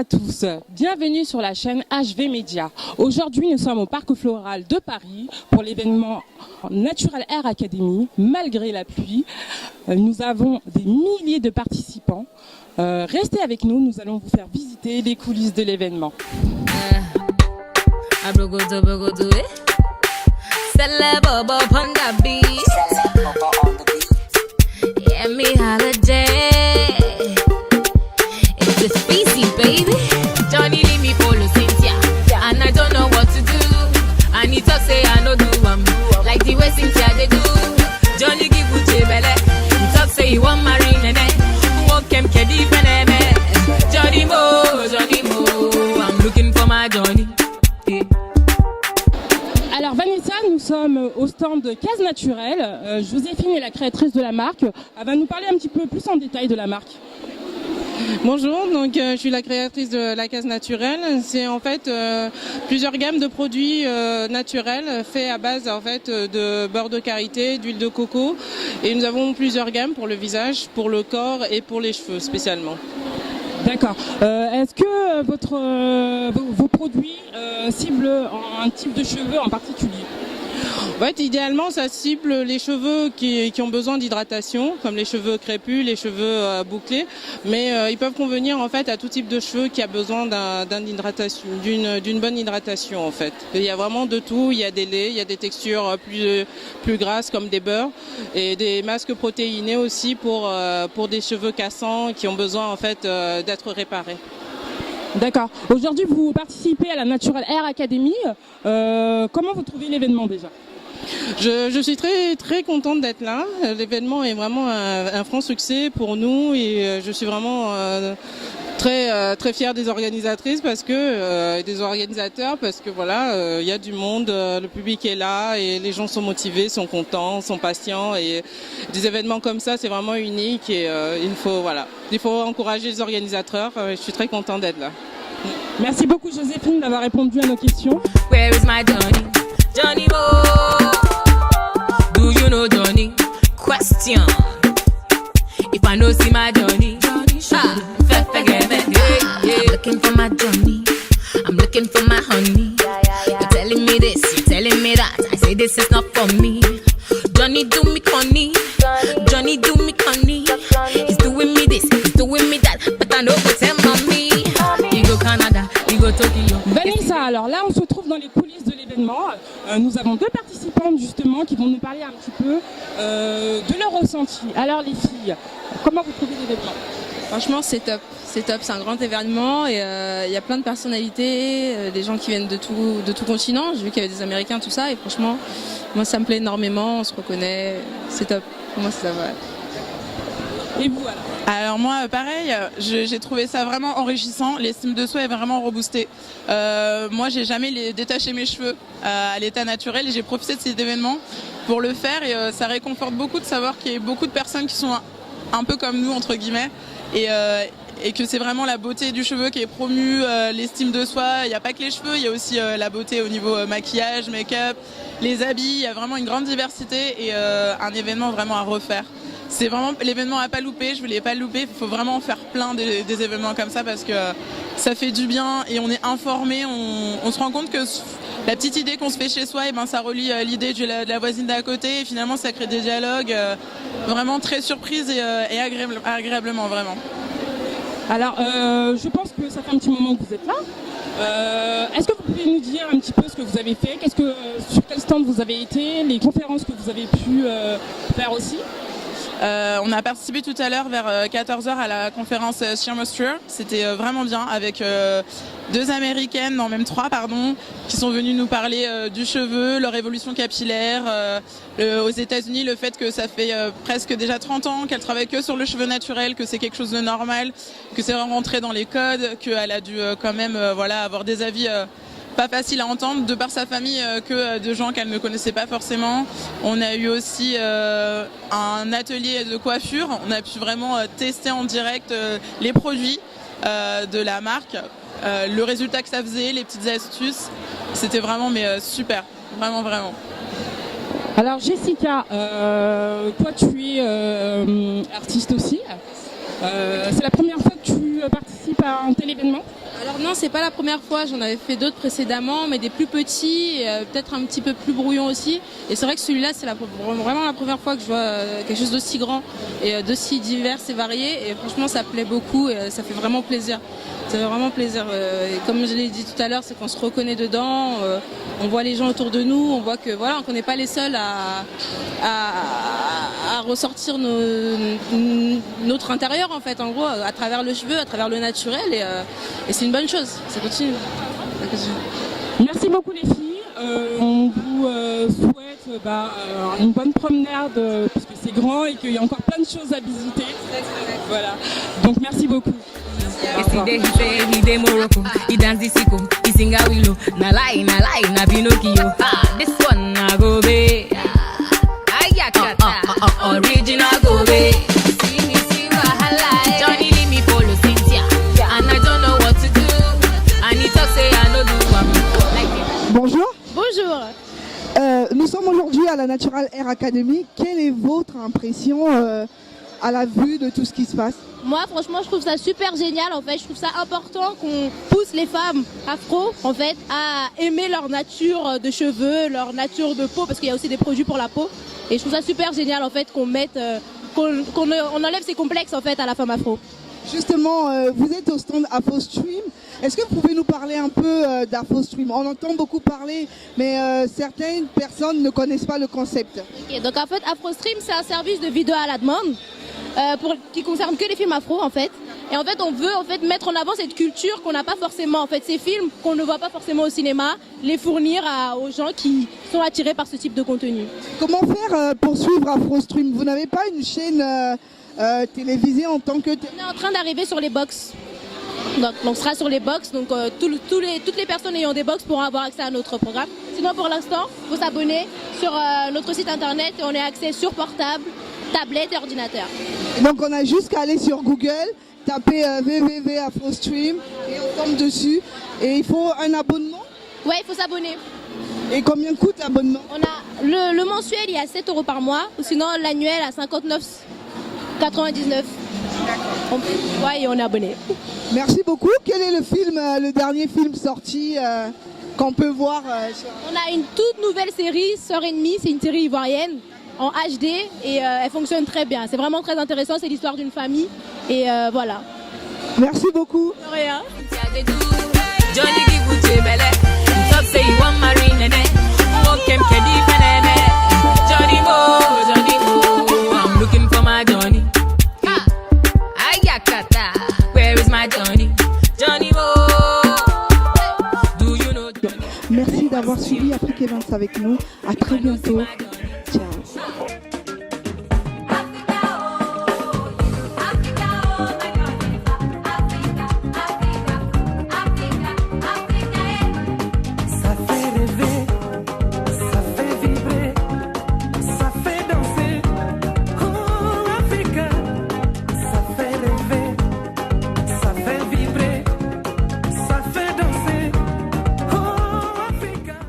tous, bienvenue sur la chaîne HV Média. Aujourd'hui, nous sommes au Parc Floral de Paris pour l'événement Natural Air Academy. Malgré la pluie, nous avons des milliers de participants. Restez avec nous, nous allons vous faire visiter les coulisses de l'événement. It's Feezy, baby. Johnny leave me follow Cynthia, and I don't know what to do. And he talk say I no do like the way Cynthia they do. Johnny give Uche belle. He talk say he want marry nene. Won't kem kedi feneme. Johnny Mo, I'm looking for my Johnny. Yeah. Alors Vanessa, nous sommes au stand de Case Naturelle. Joséphine est la créatrice de la marque. Elle va nous parler un petit peu plus en détail de la marque. Bonjour, donc je suis la créatrice de la Case Naturelle. C'est en fait plusieurs gammes de produits naturels faits à base en fait de beurre de karité, d'huile de coco, et nous avons plusieurs gammes pour le visage, pour le corps et pour les cheveux spécialement. D'accord. Est-ce que vos produits ciblent un type de cheveux en particulier ? En fait, idéalement, ça cible les cheveux qui ont besoin d'hydratation, comme les cheveux crépus, les cheveux bouclés, mais ils peuvent convenir en fait à tout type de cheveux qui a besoin d'une bonne hydratation en fait. Il y a vraiment de tout. Il y a des laits, il y a des textures plus grasses comme des beurres et des masques protéinés aussi pour des cheveux cassants qui ont besoin en fait d'être réparés. D'accord. Aujourd'hui, vous participez à la Natural Air Academy. Comment vous trouvez l'événement déjà ? Je suis très contente d'être là. L'événement est vraiment un franc succès pour nous et je suis vraiment très fière des organisatrices des organisateurs parce que voilà, il y a du monde, le public est là et les gens sont motivés, sont contents, sont patients et des événements comme ça, c'est vraiment unique et il faut encourager les organisateurs. Je suis très contente d'être là. Merci beaucoup Joséphine d'avoir répondu à nos questions. Where is my Johnny? Johnny Mo. Do you know Johnny? Question. If I know see my Johnny, forget me. I'm looking for my Johnny. I'm looking for my honey. You're telling me this, you're telling me that. I say this is not for me. Johnny do me conny. Johnny do me conny. He's doing me this, he's doing me that. But I know what's him on me. You go Canada, you go Tokyo. Vanessa, alors là on se trouve dans les coulisses de l'événement. Nous avons deux participantes justement qui vont nous parler un petit peu de leur ressenti. Alors les filles, comment vous trouvez l'événement ? Franchement c'est top, c'est un grand événement et il y a plein de personnalités, des gens qui viennent de tout continent. J'ai vu qu'il y avait des Américains, tout ça, et franchement moi ça me plaît énormément, on se reconnaît, c'est top, pour moi c'est top. Ouais. Et vous alors ? Alors moi pareil, j'ai trouvé ça vraiment enrichissant, l'estime de soi est vraiment reboostée. Moi j'ai jamais détaché mes cheveux à l'état naturel et j'ai profité de cet événement pour le faire et ça réconforte beaucoup de savoir qu'il y a beaucoup de personnes qui sont un peu comme nous entre guillemets et que c'est vraiment la beauté du cheveu qui est promue, l'estime de soi. Il n'y a pas que les cheveux, il y a aussi la beauté au niveau maquillage, make-up, les habits, il y a vraiment une grande diversité et un événement vraiment à refaire. C'est vraiment l'événement à pas louper, je voulais pas le louper, il faut vraiment en faire plein des événements comme ça parce que ça fait du bien et on est informé, on se rend compte que la petite idée qu'on se fait chez soi, et ben ça relie l'idée de la voisine d'à côté et finalement ça crée des dialogues vraiment très surprises et agréablement vraiment. Alors je pense que ça fait un petit moment que vous êtes là. Est-ce que vous pouvez nous dire un petit peu ce que vous avez fait ? Sur quel stand vous avez été ? Les conférences que vous avez pu faire aussi ? On a participé tout à l'heure vers 14h à la conférence Sheer Moisture. C'était vraiment bien avec deux américaines, non même trois pardon, qui sont venues nous parler du cheveu, leur évolution capillaire. Aux États-Unis, le fait que ça fait presque déjà 30 ans qu'elle travaille que sur le cheveu naturel, que c'est quelque chose de normal, que c'est rentré dans les codes, qu'elle a dû quand même avoir des avis pas facile à entendre de par sa famille que de gens qu'elle ne connaissait pas forcément. On a eu aussi un atelier de coiffure. On a pu vraiment tester en direct les produits de la marque, le résultat que ça faisait, les petites astuces. C'était vraiment super, vraiment. Alors Jessica, toi tu es artiste aussi. C'est la première fois que tu participes à un tel événement ? Alors non, c'est pas la première fois, j'en avais fait d'autres précédemment, mais des plus petits, peut-être un petit peu plus brouillons aussi. Et c'est vrai que celui-là, c'est vraiment la première fois que je vois quelque chose d'aussi grand et d'aussi divers et varié. Et franchement, ça plaît beaucoup et ça fait vraiment plaisir. Ça fait vraiment plaisir. Et comme je l'ai dit tout à l'heure, c'est qu'on se reconnaît dedans, on voit les gens autour de nous, on voit que voilà, qu'on n'est pas les seuls à ressortir notre intérieur en fait, en gros, à travers le cheveu, à travers le naturel. Et c'est une bonne chose, ça continue. Merci beaucoup les filles. On vous souhaite une bonne promenade parce que c'est grand et qu'il y a encore plein de choses à visiter. Voilà. Donc merci beaucoup. Yesterday he say he dey Morocco, he dance the sicko, he sing a willow. Na lie, na Pinocchio. This one na go be. Ayakata, original go be. See me see wahala. Johnny leave me follow Cynthia, and I don't know what to do. And he talk say I no do am like it. Bonjour. Bonjour. Nous sommes aujourd'hui à la Natural Hair Academy. Quelle est votre impression à la vue de tout ce qui se passe? Moi, franchement, je trouve ça super génial. En fait, je trouve ça important qu'on pousse les femmes afro, en fait, à aimer leur nature de cheveux, leur nature de peau, parce qu'il y a aussi des produits pour la peau. Et je trouve ça super génial, en fait, qu'on mette, on enlève ces complexes, en fait, à la femme afro. Justement, vous êtes au stand AfroStream. Est-ce que vous pouvez nous parler un peu d'AfroStream? On entend beaucoup parler, mais certaines personnes ne connaissent pas le concept. Okay, donc en fait, AfroStream, c'est un service de vidéo à la demande qui concerne que les films afro, en fait. Et en fait, on veut en fait mettre en avant cette culture qu'on n'a pas forcément, en fait, ces films qu'on ne voit pas forcément au cinéma, les fournir aux gens qui sont attirés par ce type de contenu. Comment faire pour suivre AfroStream? Vous n'avez pas une chaîne télévisée en tant que... On est en train d'arriver sur les box. Donc on sera sur les box, donc toutes les personnes ayant des box pourront avoir accès à notre programme. Sinon pour l'instant, il faut s'abonner sur notre site internet et on est accès sur portable, tablette et ordinateur. Et donc on a juste qu'à aller sur Google, taper www.afrostream et on tombe dessus. Et il faut un abonnement? Ouais, il faut s'abonner. Et combien coûte l'abonnement? On a le mensuel, il est à 7 € par mois, ou sinon l'annuel à 59,99. Ouais, et on est abonné. Merci beaucoup. Quel est le dernier film sorti qu'on peut voir On a une toute nouvelle série, Sœur Ennemie, c'est une série ivoirienne en HD et elle fonctionne très bien. C'est vraiment très intéressant, c'est l'histoire d'une famille et voilà. Merci beaucoup. De rien. Johnny give you belle. Talk say you want marry nene. Walk him kedi fenene. Johnny Mo, I'm looking for my Johnny. Ayakata, where is my Johnny? Johnny Mo, do you know Johnny? Merci d'avoir suivi Afrique Events avec nous. À très bientôt.